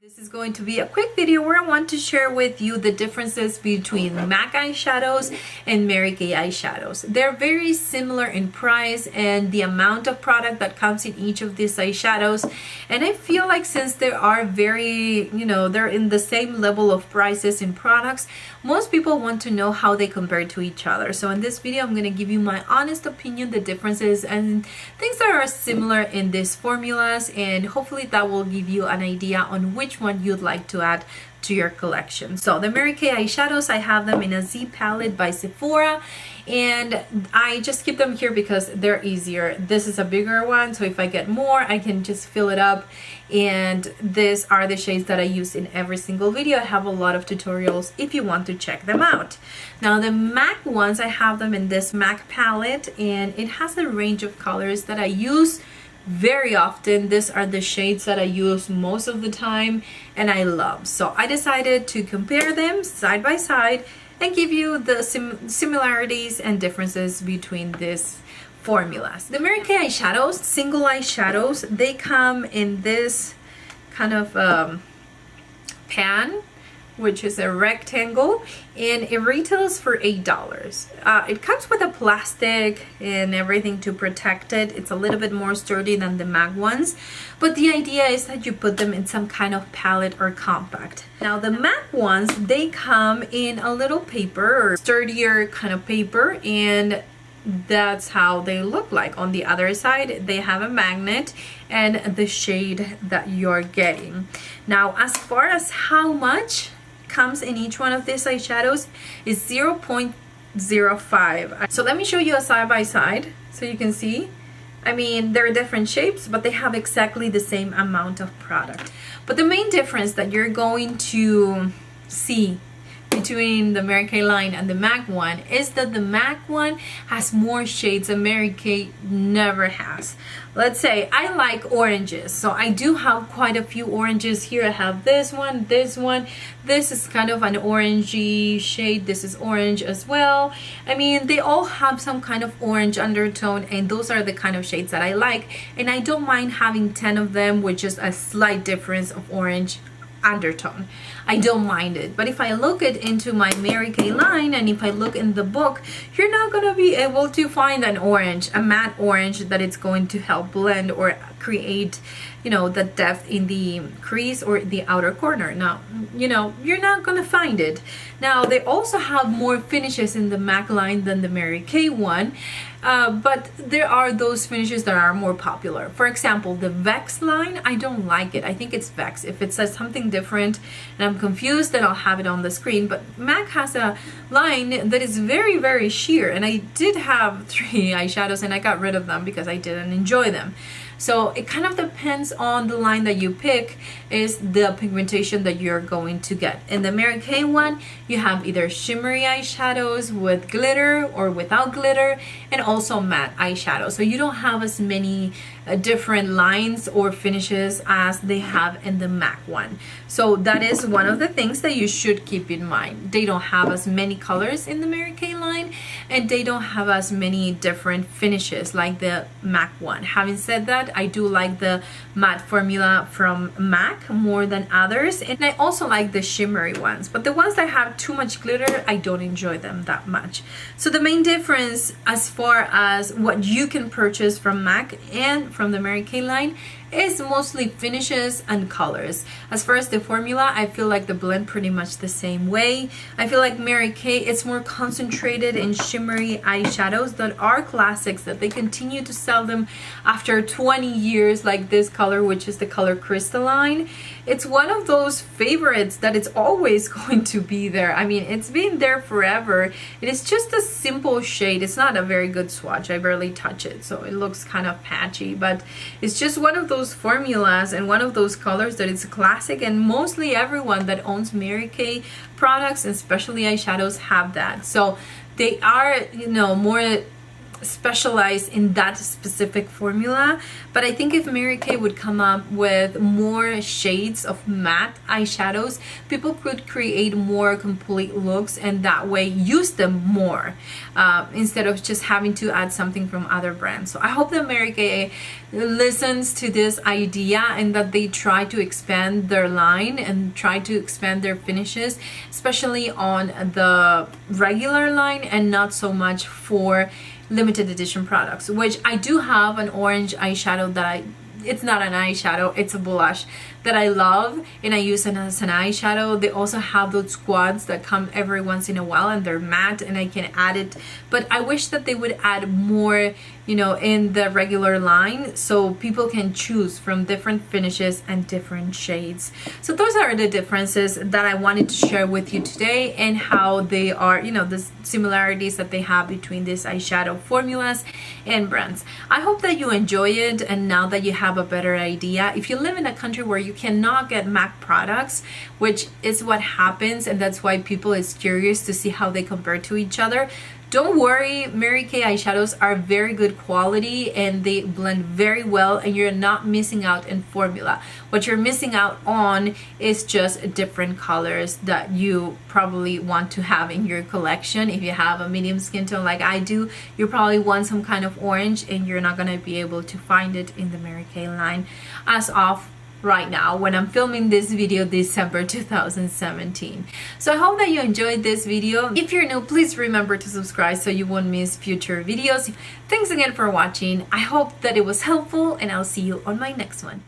This is going to be a quick video where I want to share with you the differences between MAC eyeshadows and Mary Kay eyeshadows. They're very similar in price and the amount of product that comes in each of these eyeshadows. And I feel like since they are very, they're in the same level of prices in products, most people want to know how they compare to each other. So in this video, I'm going to give you my honest opinion, the differences and things that are similar in these formulas, and hopefully that will give you an idea on which one you'd like to add to your collection. So the Mary Kay eyeshadows, I have them in a Z palette by Sephora, and I just keep them here because they're easier. This is a bigger one, so if I get more, I can just fill it up. And these are the shades that I use in every single video. I have a lot of tutorials if you want to check them out. Now the MAC ones, I have them in this MAC palette, and it has a range of colors that I use very often. These are the shades that I use most of the time and I love. So I decided to compare them side by side and give you the similarities and differences between these formulas. The Mary Kay eyeshadows, single eyeshadows, they come in this kind of pan, which is a rectangle, and it retails for $8. It comes with a plastic and everything to protect it. It's a little bit more sturdy than the MAC ones, but the idea is that you put them in some kind of palette or compact. Now the MAC ones, they come in a little paper or sturdier kind of paper, and that's how they look like. On the other side, they have a magnet and the shade that you're getting. Now as far as how much comes in each one of these eyeshadows is 0.05. So let me show you a side by side so you can see. I mean, they're different shapes, but they have exactly the same amount of product. But the main difference that you're going to see between the Mary Kay line and the MAC one is that the MAC one has more shades than Mary Kay never has. Let's say I like oranges, so I do have quite a few oranges here. I have this one, this is kind of an orangey shade, this is orange as well. I mean, they all have some kind of orange undertone, and those are the kind of shades that I like, and I don't mind having 10 of them with just a slight difference of orange undertone. I don't mind it. But if I look into my Mary Kay line, and if I look in the book, you're not gonna be able to find an orange, a matte orange that it's going to help blend or create, the depth in the crease or the outer corner. Now, you're not gonna find it. Now they also have more finishes in the MAC line than the Mary Kay one, but there are those finishes that are more popular. For example, the Vex line, I don't like it. I think it's Vex. If it says something different and I'm confused, then I'll have it on the screen. But MAC has a line that is very, very sheer, and I did have 3 eyeshadows and I got rid of them because I didn't enjoy them. So it kind of depends on the line that you pick is the pigmentation that you're going to get. In the Mary Kay one, you have either shimmery eyeshadows with glitter or without glitter, and also matte eyeshadow. So you don't have as many different lines or finishes as they have in the MAC one. So that is one of the things that you should keep in mind. They don't have as many colors in the Mary Kay line, and they don't have as many different finishes like the MAC one. Having said that, I do like the matte formula from MAC more than others, and I also like the shimmery ones, but the ones that have too much glitter, I don't enjoy them that much. So the main difference as far as what you can purchase from MAC and from the Mary Kay line is mostly finishes and colors. As far as the formula, I feel like they blend pretty much the same way. I feel like Mary Kay, it's more concentrated in shimmery eyeshadows that are classics, that they continue to sell them after 20 years, like this color, which is the color Crystalline. It's one of those favorites that it's always going to be there. I mean, it's been there forever. It is just a simple shade. It's not a very good swatch. I barely touch it, so it looks kind of patchy, but it's just one of those formulas and one of those colors that it's classic, and mostly everyone that owns Mary Kay products, and especially eyeshadows, have that. So they are, more specialize in that specific formula, but I think if Mary Kay would come up with more shades of matte eyeshadows, people could create more complete looks and that way use them more instead of just having to add something from other brands. So I hope that Mary Kay listens to this idea and that they try to expand their line and try to expand their finishes, especially on the regular line and not so much for limited edition products, which I do have an orange eyeshadow that it's not an eyeshadow, it's a blush that I love and I use it as an eyeshadow. They also have those squads that come every once in a while and they're matte and I can add it, but I wish that they would add more, you know, in the regular line so people can choose from different finishes and different shades. So those are the differences that I wanted to share with you today and how they are, you know, the similarities that they have between these eyeshadow formulas and brands. I hope that you enjoy it, and now that you have a better idea, if you live in a country where you cannot get MAC products, which is what happens, and that's why people is curious to see how they compare to each other, don't worry, Mary Kay eyeshadows are very good quality and they blend very well and you're not missing out in formula. What you're missing out on is just different colors that you probably want to have in your collection. If you have a medium skin tone like I do, you probably want some kind of orange and you're not going to be able to find it in the Mary Kay line as of right now when I'm filming this video, December 2017. So I hope that you enjoyed this video. If you're new, please remember to subscribe so you won't miss future videos. Thanks again for watching. I hope that it was helpful and I'll see you on my next one.